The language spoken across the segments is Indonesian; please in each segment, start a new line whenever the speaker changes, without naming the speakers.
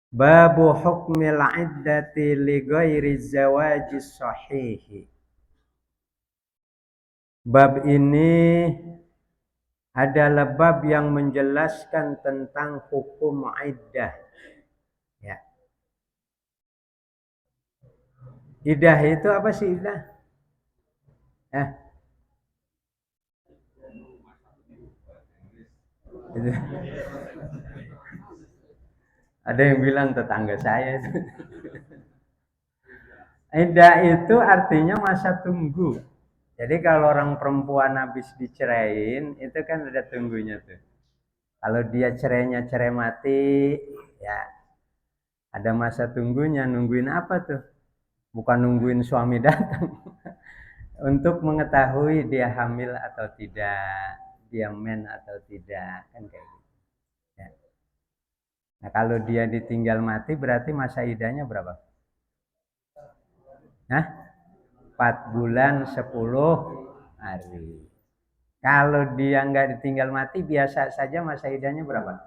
Babu hukmil iddati li ghairi zawaji sahihi. Bab ini adalah bab yang menjelaskan tentang hukum iddah. Ya. Iddah itu apa sih iddah? Eh, itu. Ada yang bilang tetangga saya itu. Iddah itu artinya masa tunggu. Jadi kalau orang perempuan habis diceraiin, itu kan ada tunggunya tuh. Kalau dia cerainya cerai mati, ya ada masa tunggunya. Nungguin apa tuh? Bukan nungguin suami datang. Untuk mengetahui dia hamil atau tidak, dia men atau tidak, kan kayak gitu. Ya. Nah kalau dia ditinggal mati berarti masa iddahnya berapa? Nah, 4 bulan 10 hari. Kalau dia nggak ditinggal mati biasa saja masa iddahnya berapa?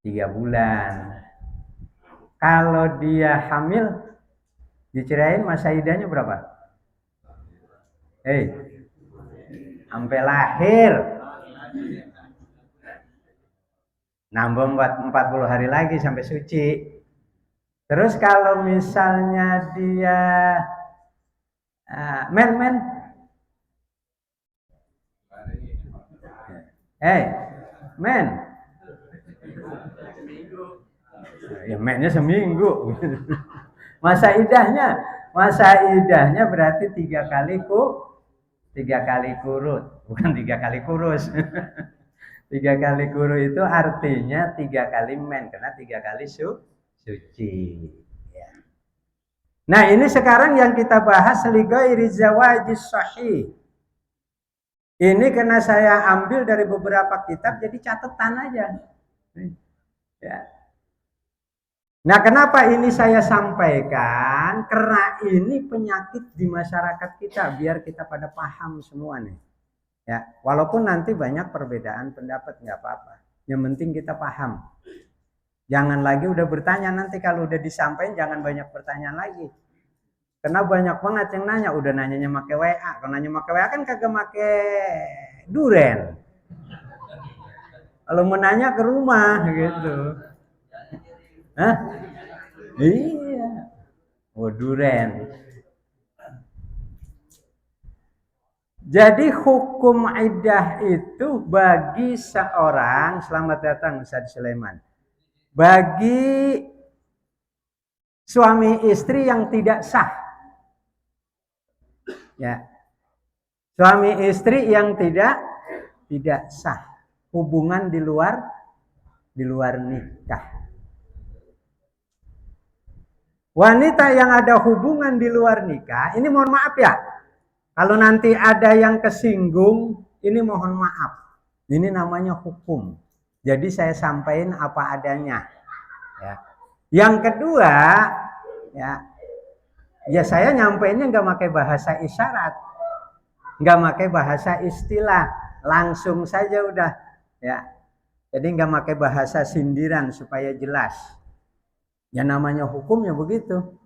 3 bulan. Kalau dia hamil dicerain masa iddahnya berapa? Sampai lahir. Nambah 40 hari lagi sampai suci. Terus kalau misalnya dia men men ya mennya seminggu. Masa idahnya berarti 3 kali kurut, bukan 3 kali kurus. 3 kali kurus itu artinya 3 kali men, karena 3 kali suci. Ya. Nah ini sekarang yang kita bahas lighairi zawajis sahih. Ini karena saya ambil dari beberapa kitab jadi catatan aja. Ya. Nah kenapa ini saya sampaikan? Karena ini penyakit di masyarakat kita, biar kita pada paham semua nih. Ya, walaupun nanti banyak perbedaan pendapat nggak apa-apa. Yang penting kita paham. Jangan lagi udah bertanya, nanti kalau udah disampaikan jangan banyak pertanyaan lagi. Karena banyak banget yang nanya, udah nanyanya make WA. Kalau nanya make WA kan kagak make duren. Kalau mau nanya ke rumah gitu. Hah? Iya. Oh, duren. Jadi hukum iddah itu bagi seorang, selamat datang Ustaz Sulaiman. Bagi suami istri yang tidak sah. Ya. Suami istri yang tidak sah. Hubungan di luar nikah. Wanita yang ada hubungan di luar nikah, ini mohon maaf ya. Kalau nanti ada yang kesinggung, ini mohon maaf. Ini namanya hukum. Jadi saya sampaikan apa adanya. Ya. Yang kedua, ya saya nyampeinnya nggak pakai bahasa isyarat, nggak pakai bahasa istilah, langsung saja udah. Ya. Jadi nggak pakai bahasa sindiran supaya jelas. Ya namanya hukumnya begitu.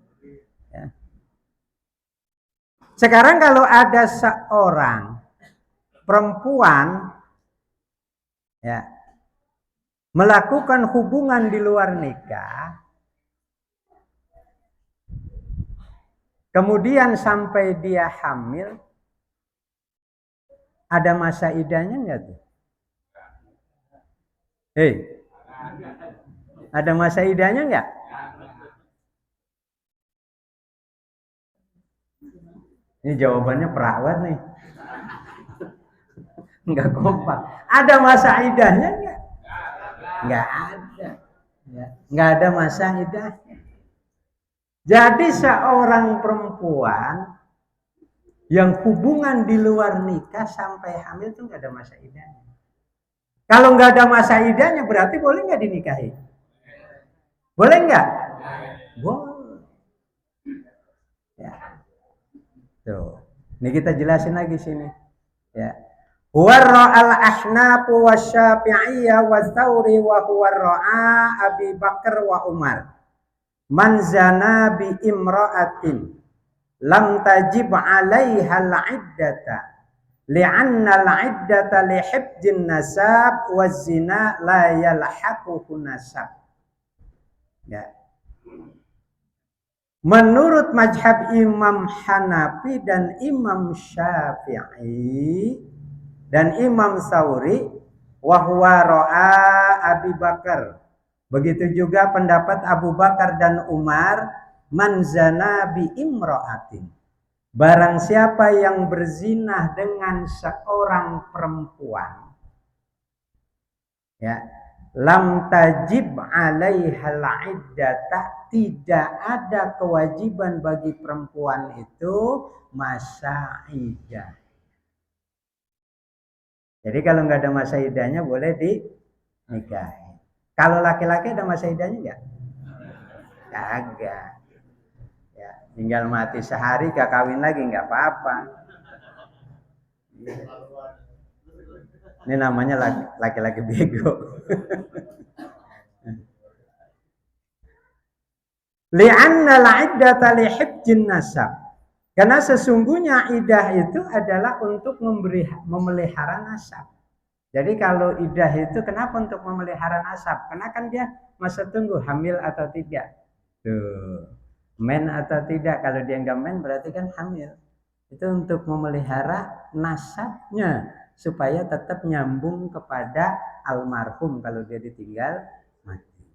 Ya. Sekarang kalau ada seorang perempuan ya melakukan hubungan di luar nikah, kemudian sampai dia hamil, ada masa iddahnya nggak tuh? Ada masa iddahnya nggak? Ini jawabannya perawat nih. Nggak kompak. Ada masa iddahnya nggak? Nggak ada. Ya. Nggak ada masa iddahnya. Jadi seorang perempuan yang hubungan di luar nikah sampai hamil itu nggak ada masa iddahnya. Kalau nggak ada masa iddahnya berarti boleh nggak dinikahi? Boleh nggak? Boleh. Ya. Tuh. Ini kita jelasin lagi sini. Ya. Huwa al-ahnaf wa syafi'iyah wa thawri wa huwa ra'a Abi Bakar wa Umar. Man zana bi imra'atin lam tajib 'alaiha al-'iddata li'anna al-'iddata li hifdzin nasab wa zina la yalhaquhu nasab. Ya. Menurut mazhab Imam Hanafi dan Imam Syafi'i dan Imam Tsauri, wa huwa ra'a Abi Bakar. Begitu juga pendapat Abu Bakar dan Umar, man zana bi imra'atin. Barang siapa yang berzina dengan seorang perempuan, ya, lam tajib 'alaihal 'iddata, tidak ada kewajiban bagi perempuan itu masa iddah. Jadi kalau nggak ada masa iddahnya boleh dinikahi. Kalau laki-laki ada masa iddahnya nggak? Kagak. Ya, tinggal mati sehari gak kawin lagi nggak apa-apa. Ini namanya laki-laki bego. Li'anna al-'iddata li hifdzin nasab. Karena sesungguhnya iddah itu adalah untuk memelihara nasab. Jadi kalau iddah itu kenapa untuk memelihara nasab? Karena kan dia masa tunggu hamil atau tidak. Tuh. Men atau tidak. Kalau dia nggak men berarti kan hamil. Itu untuk memelihara nasabnya supaya tetap nyambung kepada almarhum kalau dia ditinggal mati.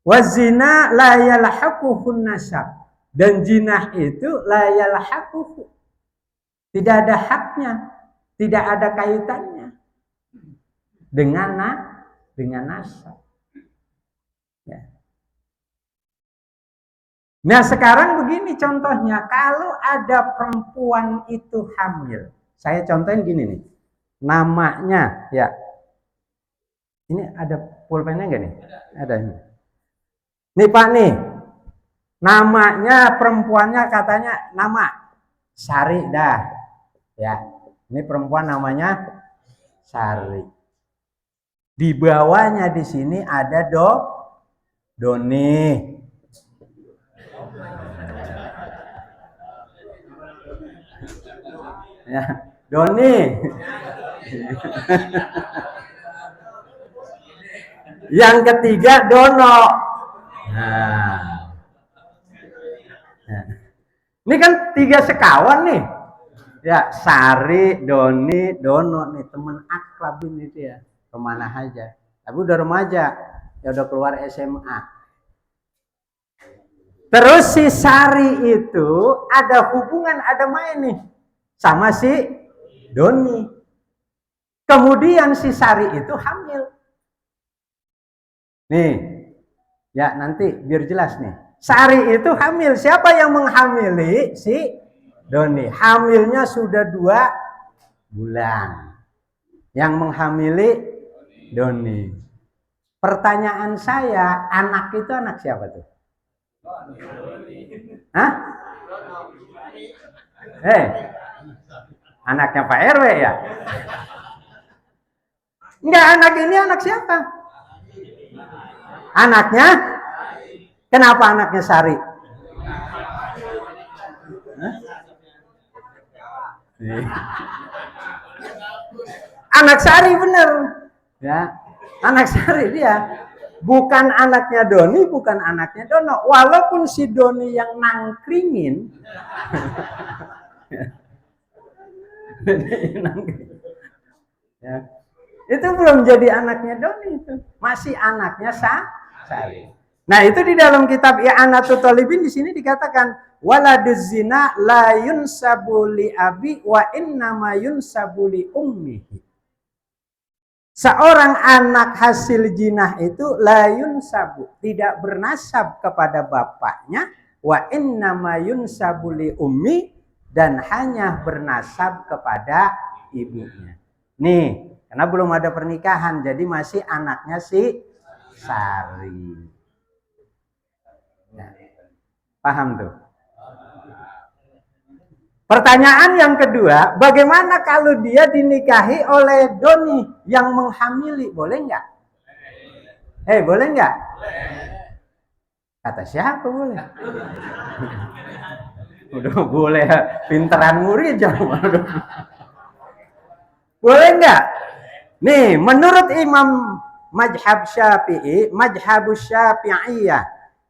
Wazina la yalhaquhun nasab. Dan jinah itu la yalhaquhu. Tidak ada haknya, tidak ada kaitannya dengan nasab. Ya. Nah sekarang begini contohnya, kalau ada perempuan itu hamil, saya contohin gini nih, namanya ya, ini ada pulpennya nggak nih? Ada nih. Nih Pak nih, namanya perempuannya katanya nama Sari dah, ya. Ini perempuan namanya Sari. Di bawahnya di sini ada Doni. Ya, Doni. Yang ketiga Dono. Nah. Ini kan 3 sekawan nih. Ya, Sari, Doni, Dono nih temen akrab ini dia. Kemana aja. Tapi udah remaja, ya udah keluar SMA. Terus si Sari itu ada hubungan, ada main nih sama si Doni. Kemudian si Sari itu hamil. Nih, ya nanti biar jelas nih. Sari itu hamil. Siapa yang menghamili? Si Doni. Hamilnya sudah 2 bulan. Yang menghamili Doni. Pertanyaan saya, anak itu anak siapa tuh? Hah? Anaknya Pak RW ya? Enggak, anak ini anak siapa? Anaknya? Kenapa anaknya Sari? Anak Sari bener. Ya, anak Sari dia. Bukan anaknya Doni, bukan anaknya Dono. Walaupun si Doni yang nangkringin. Ya. Itu belum jadi anaknya Doni itu. Masih anaknya Sari. Nah, itu di dalam kitab I'anatul Talibin di sini dikatakan waladuz zina la yunsabu li abi wa innama yunsabu li ummihi. Seorang anak hasil jinah itu la yunsabu, tidak bernasab kepada bapaknya, wa innama yunsabu li ummi, dan hanya bernasab kepada ibunya. Nih, karena belum ada pernikahan, jadi masih anaknya si Sari. Nah, paham tuh? Pertanyaan yang kedua, bagaimana kalau dia dinikahi oleh doni yang menghamili? Boleh nggak? Boleh nggak? Kata siapa boleh? Udah boleh, pinteran murid jangan. Boleh nggak? Nih, menurut Imam Madhab Syafi'i, Madhabus Syafi'iyah,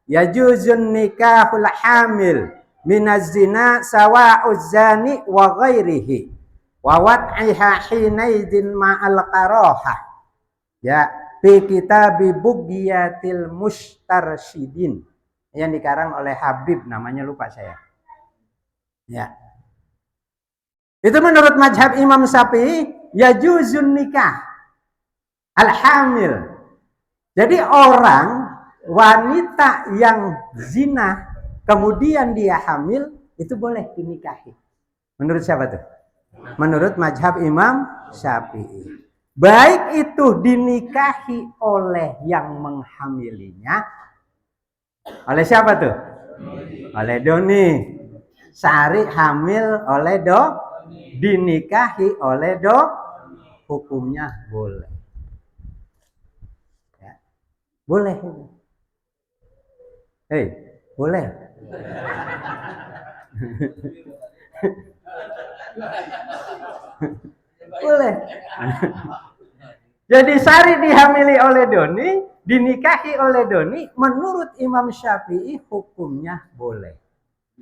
yajuzun nikahul hamil minaz zina sawa'uz zani wa ghairihi wa wad'iha hinaidin ma'al qarahah. Ya, fi kitabi Bughyatil Mustarsyidin yang dikarang oleh Habib, namanya lupa saya. Ya. Itu menurut mazhab Imam Syafi'i, yajuzun nikah al-hamil. Jadi orang wanita yang zina kemudian dia hamil itu boleh dinikahi. Menurut siapa tuh? Menurut mazhab Imam Syafi'i. Baik itu dinikahi oleh yang menghamilinya. Oleh siapa tuh? Oleh doni. Sari hamil oleh dinikahi oleh hukumnya boleh. Ya. Boleh. Boleh. Boleh. Jadi Sari dihamili oleh doni, dinikahi oleh doni, menurut Imam Syafi'i hukumnya boleh.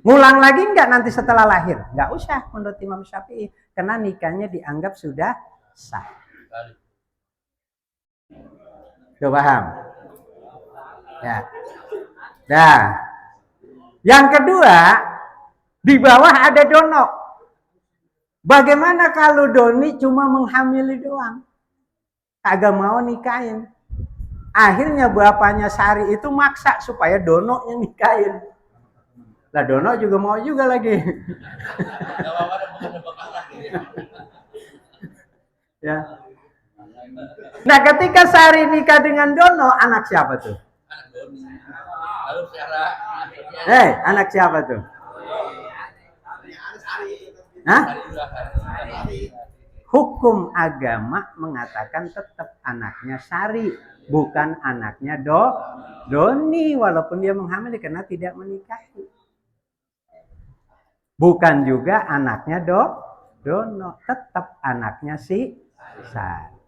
Ngulang lagi nggak nanti setelah lahir? Nggak usah menurut Imam Syafi'i, karena nikahnya dianggap sudah sah. Coba paham? Ya. Nah, yang kedua, di bawah ada dono. Bagaimana kalau doni cuma menghamili doang? Kagak mau nikahin. Akhirnya bapaknya Sari itu maksa supaya dono yang nikahin. Lah dono juga mau juga lagi. Ya. Nah, ketika Sari nikah dengan dono, anak siapa tuh? Anak siapa tuh? Hah? Hukum agama mengatakan tetap anaknya Sari, bukan anaknya doni, walaupun dia menghamili karena tidak menikahi. Bukan juga anaknya dono, tetap anaknya si Sari.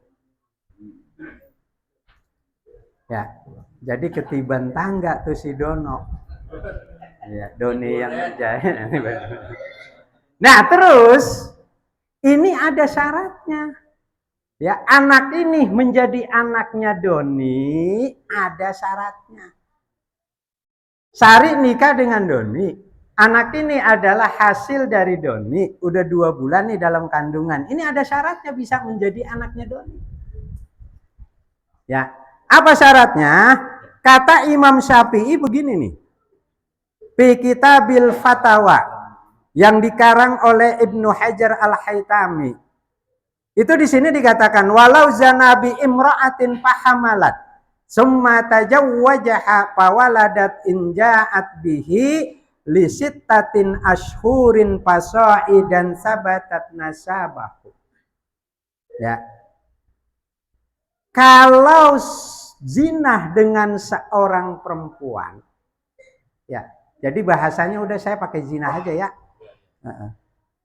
Ya, jadi ketiban tangga tuh si dono. Ya, doni yang jahil. Nah, terus ini ada syaratnya. Ya, anak ini menjadi anaknya doni ada syaratnya. Sari nikah dengan doni. Anak ini adalah hasil dari doni. Udah 2 bulan nih dalam kandungan. Ini ada syaratnya bisa menjadi anaknya doni. Ya, apa syaratnya? Kata Imam Syafi'i begini nih. Fi Kitabil Fatawa yang dikarang oleh Ibnu Hajar Al-Haytami. Itu di sini dikatakan walau zanabi imra'atin fahamalat summa tajawwajaha fawaladat inja'at bihi lisittatin ashhurin fasaidan sabatat nasabahu. Ya. Kalau zina dengan seorang perempuan, ya, jadi bahasanya udah saya pakai zina aja ya.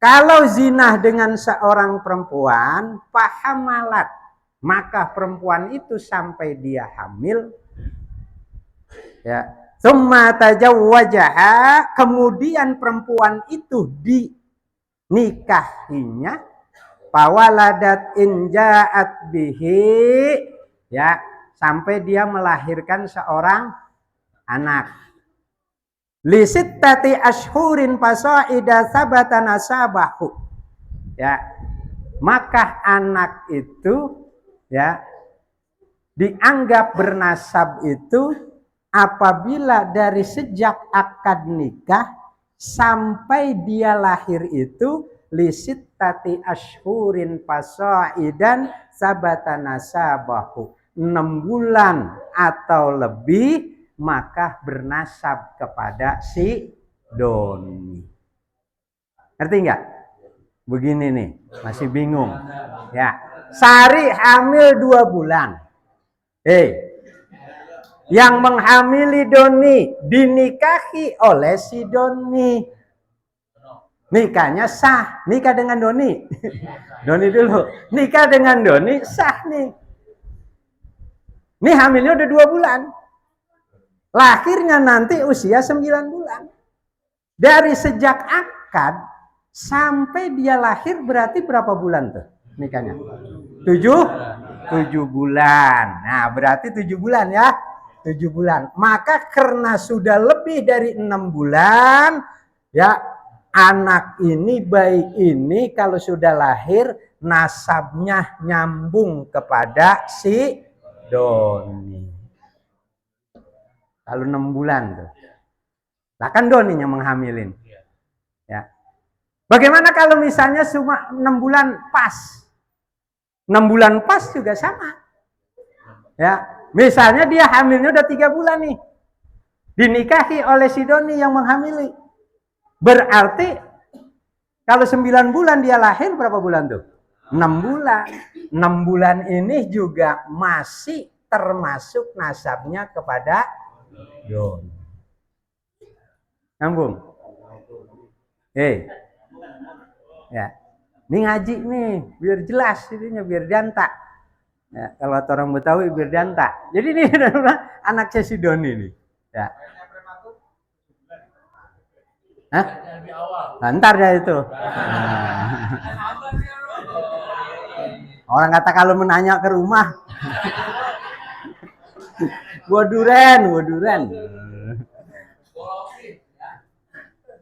Kalau zina dengan seorang perempuan, fahamalat, maka perempuan itu sampai dia hamil, ya, summa tajawwajaha, kemudian perempuan itu dinikahinya, fawaladat inja'at bihi, ya, sampai dia melahirkan seorang anak. Lisittati ashhurin fasaida sabata nasabahu. Ya. Maka anak itu ya dianggap bernasab itu apabila dari sejak akad nikah sampai dia lahir itu lisittati ashhurin fasaidan sabata nasabahu. 6 bulan atau lebih maka bernasab kepada si doni. Ngerti nggak? Begini nih, masih bingung. Ya, Sari hamil 2 bulan. Yang menghamili Doni dinikahi oleh si Doni. Nikahnya sah, nikah dengan Doni. Doni dulu, nikah dengan Doni sah nih. Ini hamilnya udah 2 bulan. Lahirnya nanti usia 9 bulan. Dari sejak akad sampai dia lahir berarti berapa bulan tuh nikahnya? 7 bulan. Nah, berarti 7 bulan ya. 7 bulan. Maka karena sudah lebih dari 6 bulan, ya, anak ini, bayi ini kalau sudah lahir nasabnya nyambung kepada si Doni. Kalau 6 bulan tuh. Lah kan Doninya menghamilin. Ya. Bagaimana kalau misalnya cuma 6 bulan pas? 6 bulan pas juga sama. Ya, misalnya dia hamilnya udah 3 bulan nih. Dinikahi oleh si Doni yang menghamili. Berarti kalau 9 bulan dia lahir berapa bulan tuh? 6 bulan. 6 bulan ini juga masih termasuk nasabnya kepada Doni. Nyambung? Ya. Ini ngaji nih, biar jelas ininya, biar jantak. Ya, kalau orang Betawi biar jantak. Jadi ini anak si Doni nih. Ya. Hah? Ntar ya itu. Orang kata kalau menanya ke rumah. Gua duren.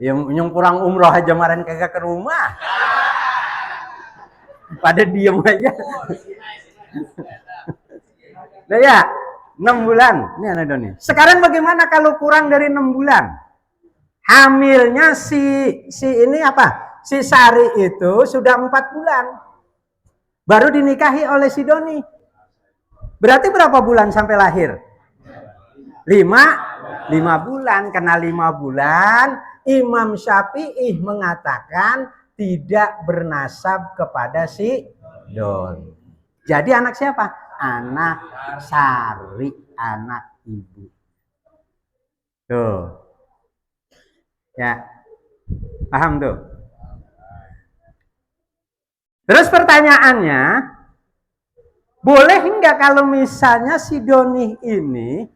Yang kurang umroh aja kemarin kagak ke rumah. Pada diem aja. Nah ya, 6 bulan. Ini anak Doni. Sekarang bagaimana kalau kurang dari 6 bulan? Hamilnya si ini apa? Si Sari itu sudah 4 bulan. Baru dinikahi oleh si Doni. Berarti berapa bulan sampai lahir? 5 bulan. Karena 5 bulan Imam Syafi'i mengatakan tidak bernasab kepada si Doni. Jadi anak siapa? Anak Sari, anak ibu. Tuh. Ya. Paham tuh? Terus pertanyaannya, boleh enggak kalau misalnya si Doni ini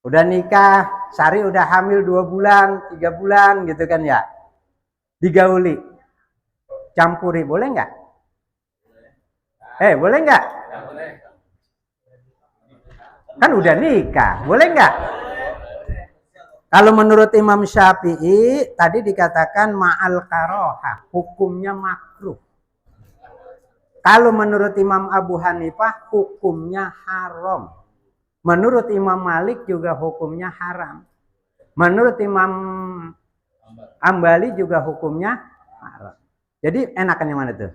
udah nikah, Sari udah hamil 2 bulan, 3 bulan gitu kan ya. Digauli. Campuri, boleh enggak? Boleh enggak? Kan udah nikah, boleh enggak? Kalau menurut Imam Syafi'i, tadi dikatakan ma'al karohah, hukumnya makruh. Kalau menurut Imam Abu Hanifah, hukumnya haram. Menurut Imam Malik juga hukumnya haram. Menurut Imam Ambali juga hukumnya haram. Jadi enakan yang mana tuh?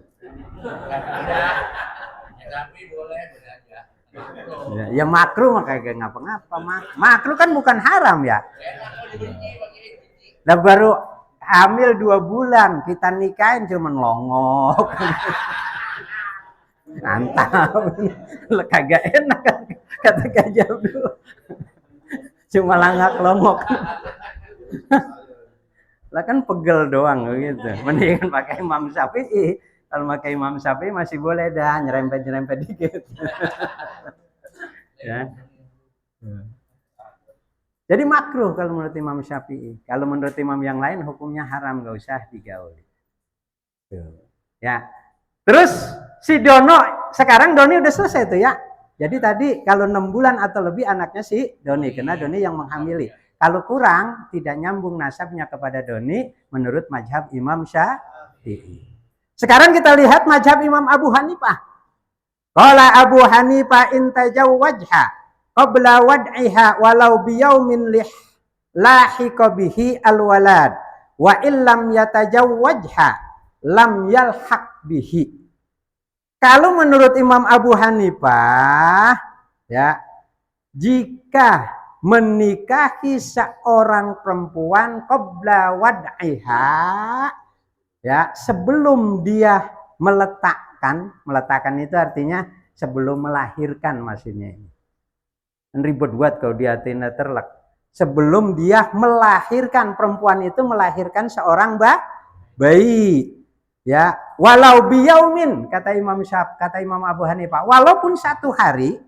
Ya makruh mah kagak ngapa-ngapa. Makruh kan bukan haram ya. Nah baru hamil 2 bulan kita nikahin cuman longok. Mantap. Kagak enak kata Gajah dulu. Cuma langak longok. Lah kan pegel doang gitu. Mendingan pakai Imam Syafi'i. Kalau pakai Imam Syafi'i masih boleh dah nyerempet-nyerempet dikit. Ya. Jadi makruh kalau menurut Imam Syafi'i. Kalau menurut imam yang lain hukumnya haram, enggak usah digauli. Ya. Terus si Dono, sekarang Doni udah selesai tuh ya. Jadi tadi kalau 6 bulan atau lebih anaknya si Doni, karena Doni yang menghamili. Kalau kurang tidak nyambung nasabnya kepada Doni menurut mazhab Imam Syafi'i. Sekarang kita lihat mazhab Imam Abu Hanifah. Qala Abu Hanifah in tajawwajha qabla wad'iha walau biyaumin lahiqa bihi alwalad wa illam yatajawwajha lam yalhaq bihi. Kalau menurut Imam Abu Hanifah, ya, jika menikahi seorang perempuan qabla wad'iha, Ya, sebelum dia meletakkan itu artinya sebelum melahirkan maksudnya ini. Ribet buat kalau dia tina terlek. Sebelum dia melahirkan, perempuan itu melahirkan seorang bayi. Ya, walau biyaumin kata Imam Abu Hanifah, walaupun satu hari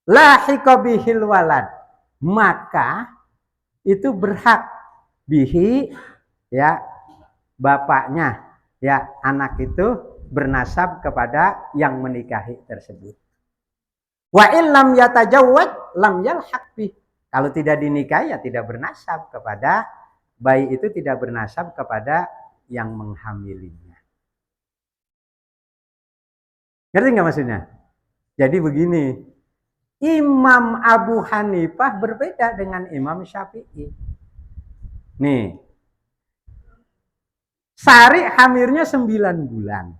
lahiqa bihil walad, maka itu berhak bihi ya bapaknya ya anak itu bernasab kepada yang menikahi tersebut. Wa illam yatajawwad lam yalhaq bih. Kalau tidak dinikahi ya tidak bernasab kepada bayi itu, tidak bernasab kepada yang menghamilinya. Ngerti nggak maksudnya? Jadi begini, Imam Abu Hanifah berbeda dengan Imam Syafi'i. Nih, Sari hamilnya 9 bulan.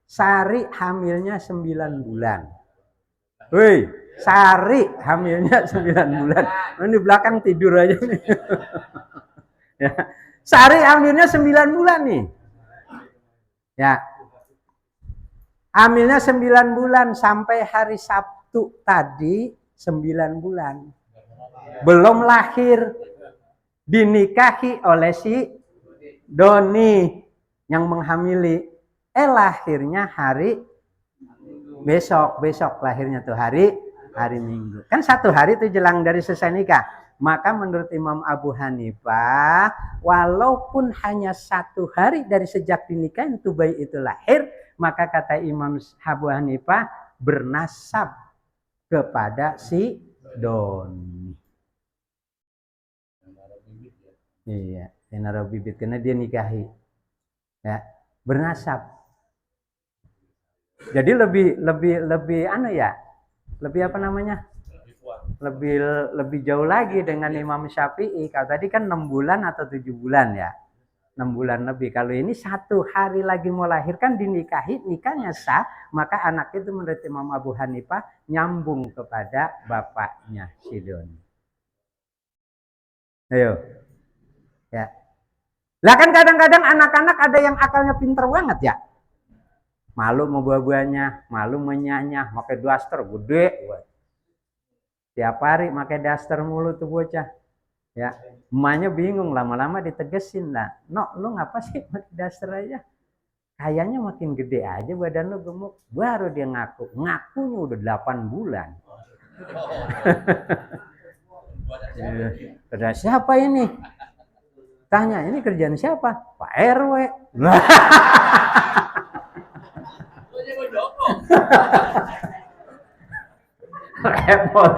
Sari hamilnya 9 bulan. Sari hamilnya 9 bulan. Ini belakang tidur aja nih. Ya. Sari hamilnya 9 bulan nih. Ya. Hamilnya 9 bulan sampai hari Sabtu tadi 9 bulan. Belum lahir. Dinikahi oleh si Doni yang menghamili. Lahirnya hari besok lahirnya tuh hari Minggu. Kan 1 hari itu jelang dari selesai nikah. Maka menurut Imam Abu Hanifah, walaupun hanya 1 hari dari sejak dinikah itu bayi itu lahir, maka kata Imam Abu Hanifah bernasab kepada si Doni. Iya, naruh bibit karena dia nikahi. Ya, bernasab. Jadi lebih anu ya? Lebih apa namanya? Lebih jauh lagi dengan Imam Syafi'i. Kalau tadi kan 6 bulan atau 7 bulan ya. 6 bulan lebih. Kalau ini 1 hari lagi mau lahirkan dinikahi, nikahnya sah, maka anak itu menurut Imam Abu Hanifah nyambung kepada bapaknya si Doni. Ayo. Ya. Lah kan kadang-kadang anak-anak ada yang akalnya pinter banget ya. Malu mau buah-buahnya, malu menyanya, pakai daster gede. Tiap hari pakai daster mulu tuh bocah. Ya, emaknya bingung, lama-lama ditegesin lah. No, lu ngapa sih pakai daster aja? Kayaknya makin gede aja badan lu gemuk. Baru dia ngaku. Ngakunya udah 8 bulan. Kerja siapa ini? Tanya, ini kerjaan siapa? Pak RW. Repot.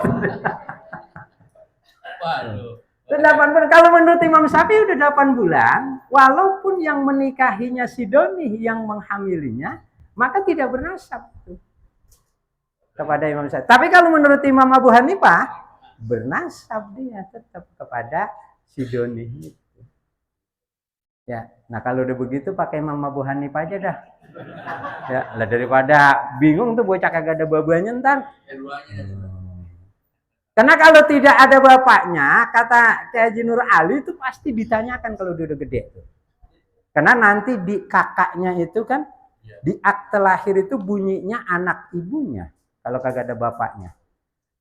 8 bulan. Kalau menurut Imam Syafi'i udah 8 bulan, walaupun yang menikahinya si Doni yang menghamilinya, maka tidak bernasab kepada Imam Syafi'i. Tapi kalau menurut Imam Abu Hanifah, bernasab dia tetap kepada si Doni itu. Ya, nah kalau udah begitu pakai Imam Abu Hanifah aja dah. Ya, lah daripada bingung tuh bocah kagak ada babanya ntar. Karena kalau tidak ada bapaknya, kata Kiai Haji Nur Ali itu pasti ditanyakan kalau dia udah gede tuh. Karena nanti di kakaknya itu kan di akte lahir itu bunyinya anak ibunya kalau kagak ada bapaknya.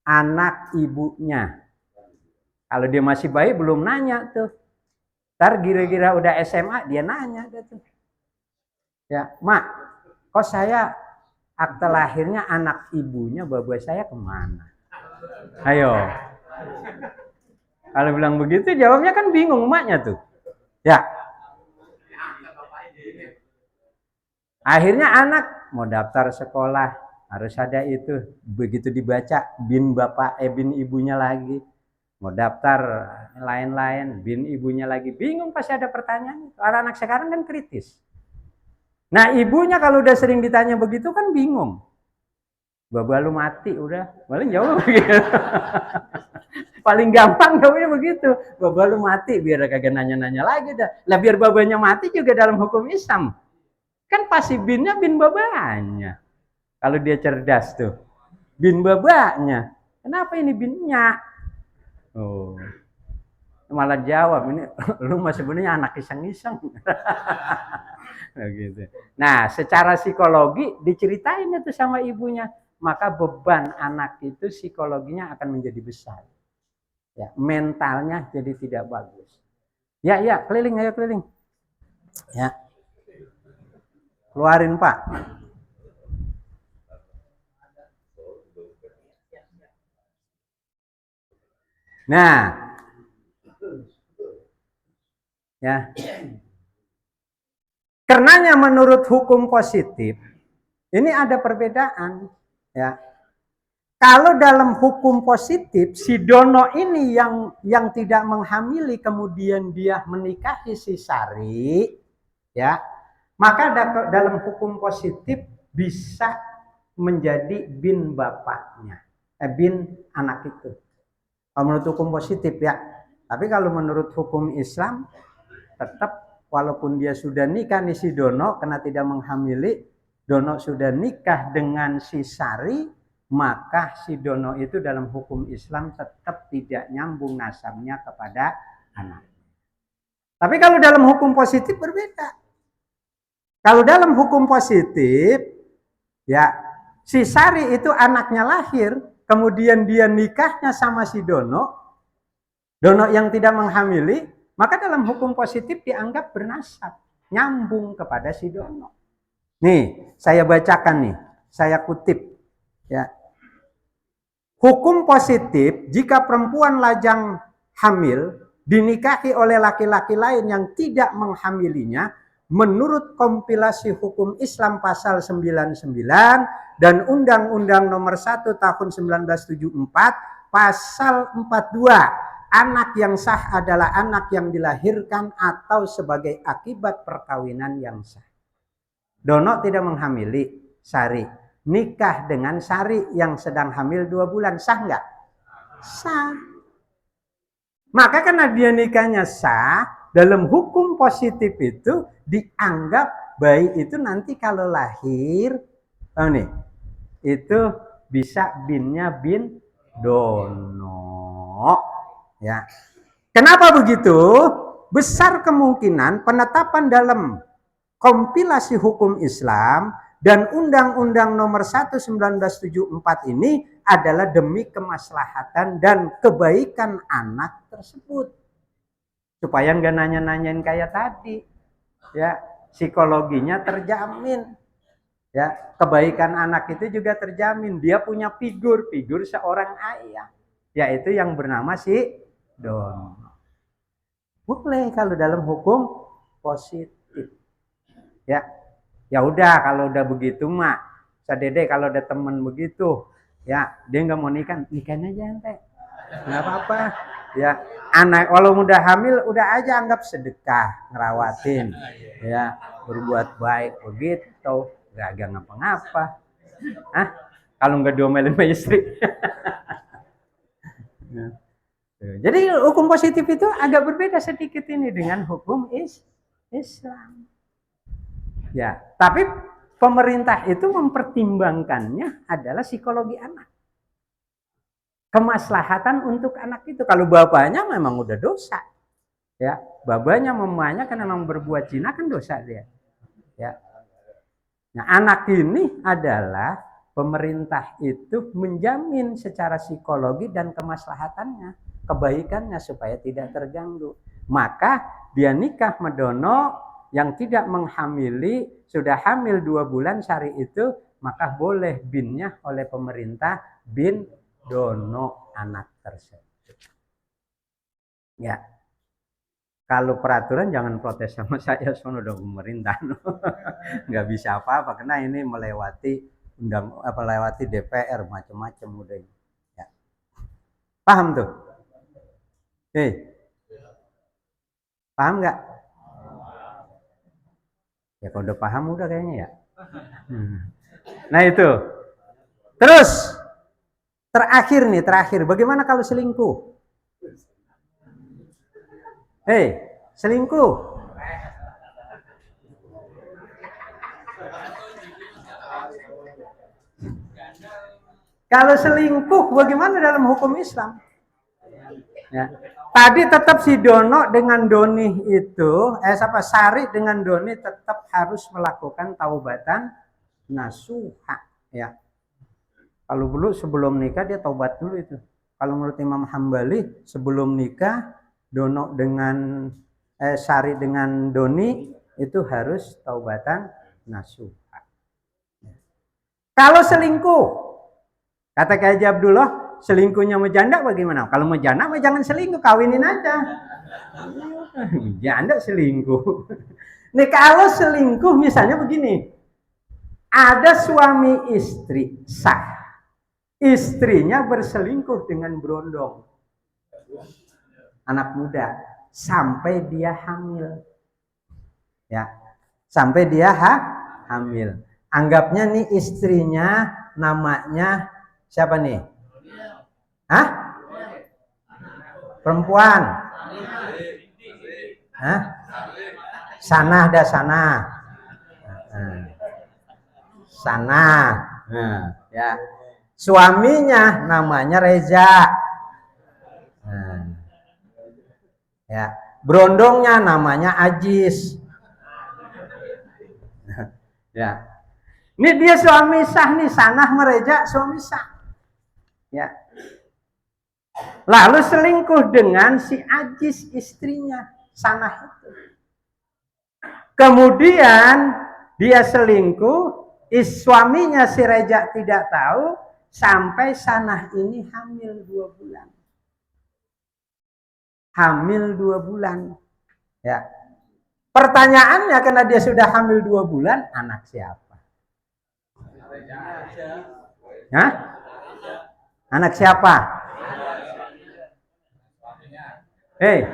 Anak ibunya. Kalau dia masih bayi belum nanya tuh. Ntar kira-kira udah SMA dia nanya tuh. Ya, Mak, kok saya akte lahirnya anak ibunya, bapak saya kemana? Ayo. Kalau bilang begitu jawabnya kan bingung emaknya tuh. Ya. Akhirnya anak mau daftar sekolah harus ada itu. Begitu dibaca bin bapak bin ibunya lagi. Mau daftar lain-lain, bin ibunya lagi. Bingung pasti ada pertanyaan. Para anak sekarang kan kritis. Nah ibunya kalau udah sering ditanya begitu kan bingung. Baba lu mati udah. Paling jauh begitu. Paling gampang jawabnya begitu. Baba lu mati biar kagak nanya-nanya lagi dah. Lah biar babanya mati juga dalam hukum Islam. Kan pasti binnya bin babanya. Kalau dia cerdas tuh. Bin babanya. Kenapa ini binnya? Oh. Malah jawab, ini lu mah sebenarnya anak iseng-iseng. Gitu. Nah, secara psikologi diceritain itu sama ibunya, maka beban anak itu psikologinya akan menjadi besar. Ya, mentalnya jadi tidak bagus. Ya, ya, keliling, ayo keliling. Ya. Keluarin, Pak. Nah, ya. Karenanya menurut hukum positif, ini ada perbedaan, ya. Kalau dalam hukum positif, si Dono ini yang tidak menghamili kemudian dia menikahi si Sari, ya, maka dalam hukum positif bisa menjadi bin bapaknya, bin anak itu. Kalau menurut hukum positif ya. Tapi kalau menurut hukum Islam tetap walaupun dia sudah nikah nih si Dono karena tidak menghamili, Dono sudah nikah dengan si Sari, maka si Dono itu dalam hukum Islam tetap tidak nyambung nasabnya kepada anak. Tapi kalau dalam hukum positif berbeda. Kalau dalam hukum positif, ya si Sari itu anaknya lahir, kemudian dia nikahnya sama si Dono, Dono yang tidak menghamili, maka dalam hukum positif dianggap bernasab, nyambung kepada si Dono. Nih, saya bacakan nih, saya kutip, ya. Hukum positif, jika perempuan lajang hamil dinikahi oleh laki-laki lain yang tidak menghamilinya, menurut kompilasi hukum Islam pasal 99 dan Undang-Undang nomor 1 tahun 1974 pasal 42, anak yang sah adalah anak yang dilahirkan atau sebagai akibat perkawinan yang sah. Dono tidak menghamili Sari, nikah dengan Sari yang sedang hamil 2 bulan, sah nggak? Sah. Maka karena dia nikahnya sah, dalam hukum positif itu dianggap bayi itu nanti kalau lahir, oh nih, itu bisa binnya bin Dono. Ya. Kenapa begitu? Besar kemungkinan penetapan dalam kompilasi hukum Islam dan Undang-Undang nomor 1 1974 ini adalah demi kemaslahatan dan kebaikan anak tersebut. Supaya nggak nanya-nanyain kayak tadi. Ya, psikologinya terjamin. Ya, kebaikan anak itu juga terjamin. Dia punya figur seorang ayah, yaitu yang bernama si Dono. Boleh kalau dalam hukum positif. Ya, ya udah kalau udah begitu mak, sadede kalau ada temen begitu, ya dia nggak mau nikah, nikahin aja ente, nggak apa-apa. Ya, anak walau udah hamil, udah aja anggap sedekah, ngerawatin, ya berbuat baik begitu, gak ngapa-ngapa. Ah, kalau nggak diomelin sama istri. Jadi hukum positif itu agak berbeda sedikit ini dengan hukum Islam. Ya, tapi pemerintah itu mempertimbangkannya adalah psikologi anak. Kemaslahatan untuk anak itu. Kalau bapaknya memang udah dosa. Ya, babanya mamanya kan memang berbuat zina kan dosa dia. Ya. Nah, anak ini adalah pemerintah itu menjamin secara psikologi dan kemaslahatannya, kebaikannya supaya tidak terganggu. Maka dia nikah Medono yang tidak menghamili, sudah hamil 2 bulan Sari itu, maka boleh binnya oleh pemerintah bin Dono anak tersebut. Ya, kalau peraturan jangan protes sama saya, sono udah pemerintah, nggak bisa apa-apa, karena ini melewati melewati DPR macam-macam udah. Ya. Paham tuh? Paham nggak? Ya kalau udah paham udah kayaknya ya. Nah itu. Terus terakhir, bagaimana kalau selingkuh? Selingkuh. Kalau selingkuh bagaimana dalam hukum Islam? Ya. Tadi tetap si Dono dengan Doni itu, Sari dengan Doni tetap harus melakukan taubatan nasuha. Ya. Kalau dulu sebelum nikah dia taubat dulu itu. Kalau menurut Imam Hambali sebelum nikah Dono dengan Sari dengan Doni itu harus taubatan nasuha. Kalau selingkuh, kata Kiai Abdullah, selingkuhnya sama janda bagaimana? Kalau mau janda mah jangan selingkuh, kawinin aja. Janda selingkuh. Nih kalau selingkuh misalnya begini, ada suami istri sah, istrinya berselingkuh dengan berondong, anak muda, sampai dia hamil, ya, sampai dia hamil. Anggapnya nih istrinya namanya siapa nih? Hah? Perempuan? Hah? Sanah dah Sanah. Sanah. Nah, ya. Suaminya namanya Reza. Nah, ya. Berondongnya namanya Ajis. Ya. Ini dia suami sah nih, Sanah Mereja suami sah. Ya. Lalu selingkuh dengan si Ajis istrinya, Sanah itu. Kemudian dia selingkuh, suaminya si Reja tidak tahu, sampai Sanah ini hamil 2 bulan. Hamil 2 bulan. Ya. Pertanyaannya karena dia sudah hamil 2 bulan, anak siapa? Hah? Anak siapa? Hei.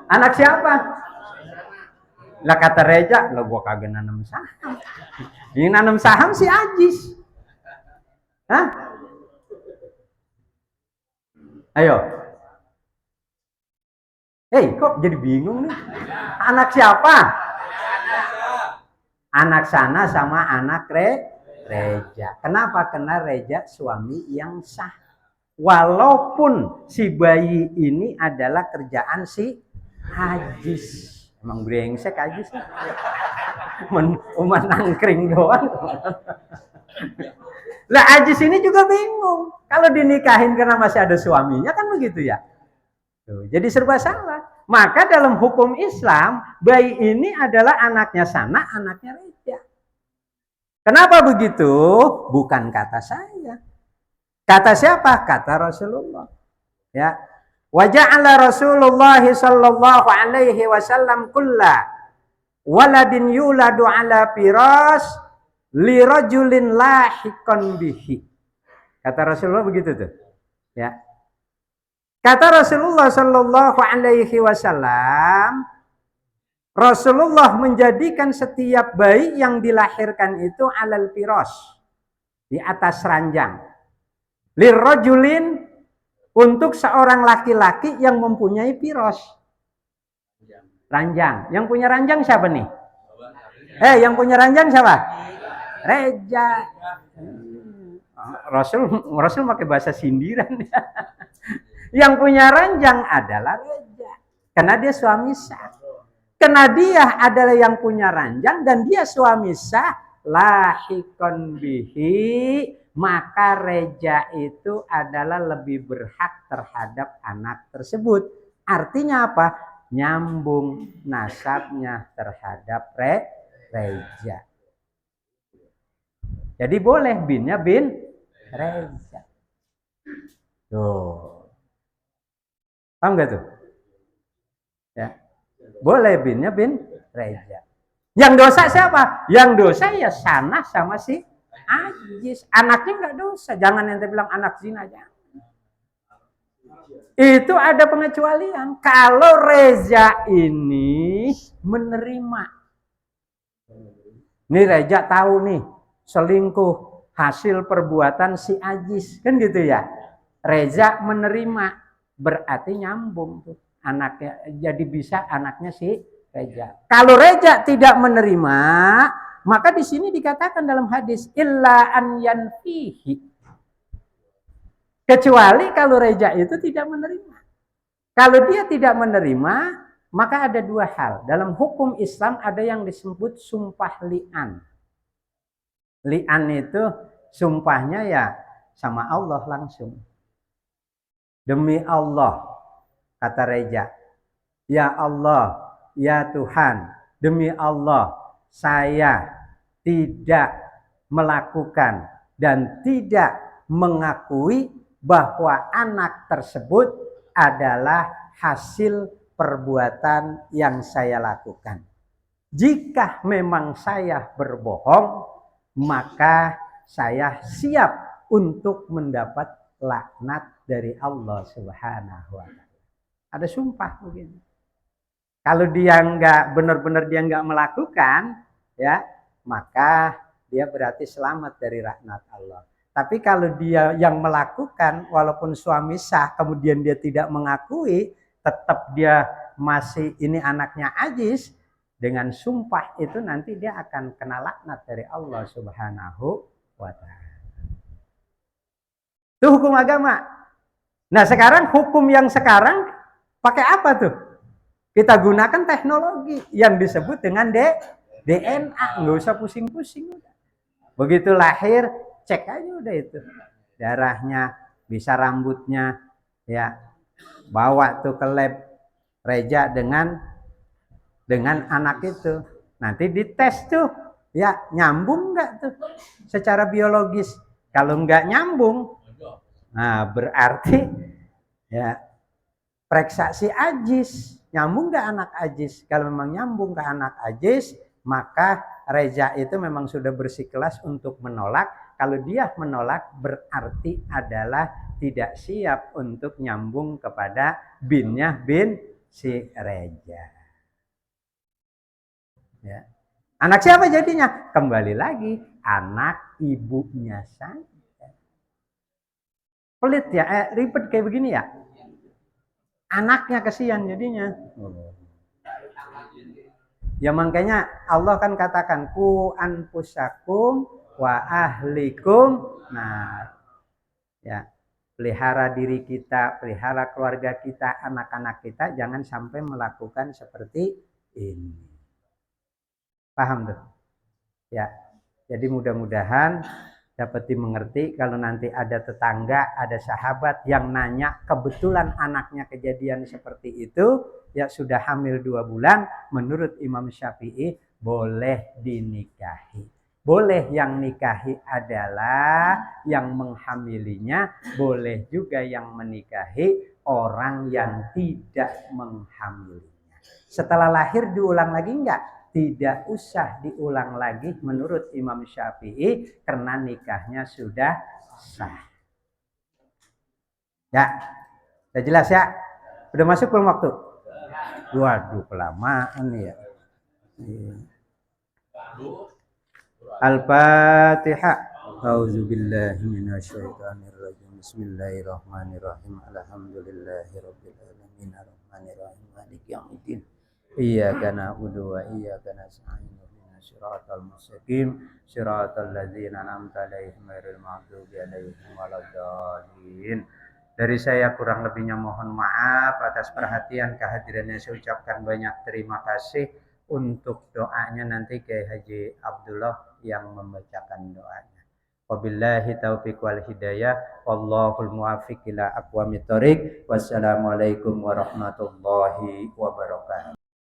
Anak siapa? Lah kata Reja, lo gua kagak nanam saham. Yang nanam saham si Ajis. Hah? Ayo. Hei, kok jadi bingung nih? Anak siapa? Anak Sana sama anak Reja. Kenapa? Karena Reja suami yang sah. Walaupun si bayi ini adalah kerjaan si Ajis. Emang brengsek Ajis. Umat nangkring doang. Lah Ajis ini juga bingung. Kalau dinikahin karena masih ada suaminya kan begitu ya. Tuh, jadi serba salah. Maka dalam hukum Islam, bayi ini adalah anaknya Sana, anaknya Reja. Kenapa begitu? Bukan kata saya. Kata siapa? Kata Rasulullah. Ya. Wa ja'ala Rasulullah sallallahu alaihi wasallam kulla waladin yuladu ala firas li rajulin lahiqan bihi. Kata Rasulullah begitu tuh. Ya. Kata Rasulullah sallallahu alaihi wasallam, Rasulullah menjadikan setiap bayi yang dilahirkan itu alal firas, di atas ranjang. Lirrajulin, untuk seorang laki-laki yang mempunyai firas. Ranjang. Yang punya ranjang siapa nih? Yang punya ranjang siapa? Reja. Rasul pakai bahasa sindiran. Yang punya ranjang adalah Reja. Karena dia suami sah. Karena dia adalah yang punya ranjang dan dia suami sah, lahikon bihi, maka Reja itu adalah lebih berhak terhadap anak tersebut. Artinya apa? Nyambung nasabnya terhadap Reja. Jadi boleh binnya bin Reja. Tuh. Paham gak tuh? Ya. Boleh binnya bin Reja. Yang dosa siapa? Yang dosa ya Sana sama si Ajis. Anaknya nggak dosa. Jangan ente bilang anak zina aja. Itu ada pengecualian. Kalau Reza ini menerima. Nih Reja tahu nih selingkuh hasil perbuatan si Ajis. Kan gitu ya. Reza menerima. Berarti nyambung tuh anaknya, jadi bisa anaknya si Reja. Kalau Reja tidak menerima, maka di sini dikatakan dalam hadis illa an yanfihi, Kecuali kalau reja itu tidak menerima. Kalau dia tidak menerima, maka ada dua hal. Dalam hukum Islam ada yang disebut sumpah li'an. Li'an itu sumpahnya ya sama Allah langsung. Demi Allah, kata reja, ya Allah, ya Tuhan, demi Allah, saya tidak melakukan dan tidak mengakui bahwa anak tersebut adalah hasil perbuatan yang saya lakukan. Jika memang saya berbohong, maka saya siap untuk mendapat laknat dari Allah Subhanahu wa Ta'ala. Ada sumpah begini. Kalau dia nggak benar-benar dia nggak melakukan, ya, maka dia berarti selamat dari laknat Allah. Tapi kalau dia yang melakukan, walaupun suami sah, kemudian dia tidak mengakui, tetap dia masih ini anaknya ajis, dengan sumpah itu nanti dia akan kena laknat dari Allah Subhanahu wa Ta'ala. Itu hukum agama. Nah sekarang hukum yang sekarang pakai apa tuh? Kita gunakan teknologi yang disebut dengan DNA. Nggak usah pusing-pusing. Begitu lahir, cek aja udah itu. Darahnya, bisa rambutnya, ya bawa tuh ke lab reja dengan anak itu. Nanti dites tuh, ya nyambung nggak tuh secara biologis. Kalau nggak nyambung, nah berarti ya periksa si ajis, nyambung nggak anak ajis. Kalau memang nyambung ke anak ajis, maka reja itu memang sudah bersikeras untuk menolak. Kalau dia menolak berarti adalah tidak siap untuk nyambung kepada binnya bin si reja. Ya. Anak siapa jadinya? Kembali lagi, anak ibunya saja. Pelit ya, ribet kayak begini ya. Anaknya kesian jadinya. Ya makanya Allah kan katakan ku anfusakum wa ahlikum. Nah, ya pelihara diri kita, pelihara keluarga kita, anak-anak kita, jangan sampai melakukan seperti ini. Paham tuh? Ya. Jadi mudah-mudahan dapat dimengerti kalau nanti ada tetangga, ada sahabat yang nanya kebetulan anaknya kejadian seperti itu, ya sudah hamil 2 bulan, menurut Imam Syafi'i boleh dinikahi. Boleh yang nikahi adalah yang menghamilinya, boleh juga yang menikahi orang yang tidak menghamilinya. Setelah lahir diulang lagi enggak? Tidak usah diulang lagi menurut Imam Syafi'i karena nikahnya sudah sah. Ya, udah jelas ya? Udah masuk belum waktu? Waduh, kelamaan ya. Al-Fatihah. A'udzubillahi minasyaitonirrajim. Bismillahirrahmanirrahim. Alhamdulillahirabbil alamin. Arrahmanirrahim. Maliki yaumiddin. Iyyaka na'budu wa iyyaka nasta'in. Ihdinas siratal mustaqim. Siratal ladzina an'amta 'alaihim ghairil maghdubi 'alaihim waladdallin. Dari saya kurang lebihnya mohon maaf atas perhatian kehadirannya. Saya ucapkan banyak terima kasih. Untuk doanya nanti Kiai Haji Abdullah yang membacakan doanya. Wabillahi taufiq wal hidayah. Wallahul muwaffiq ila aqwamit thoriq. Wassalamualaikum warahmatullahi wabarakatuh.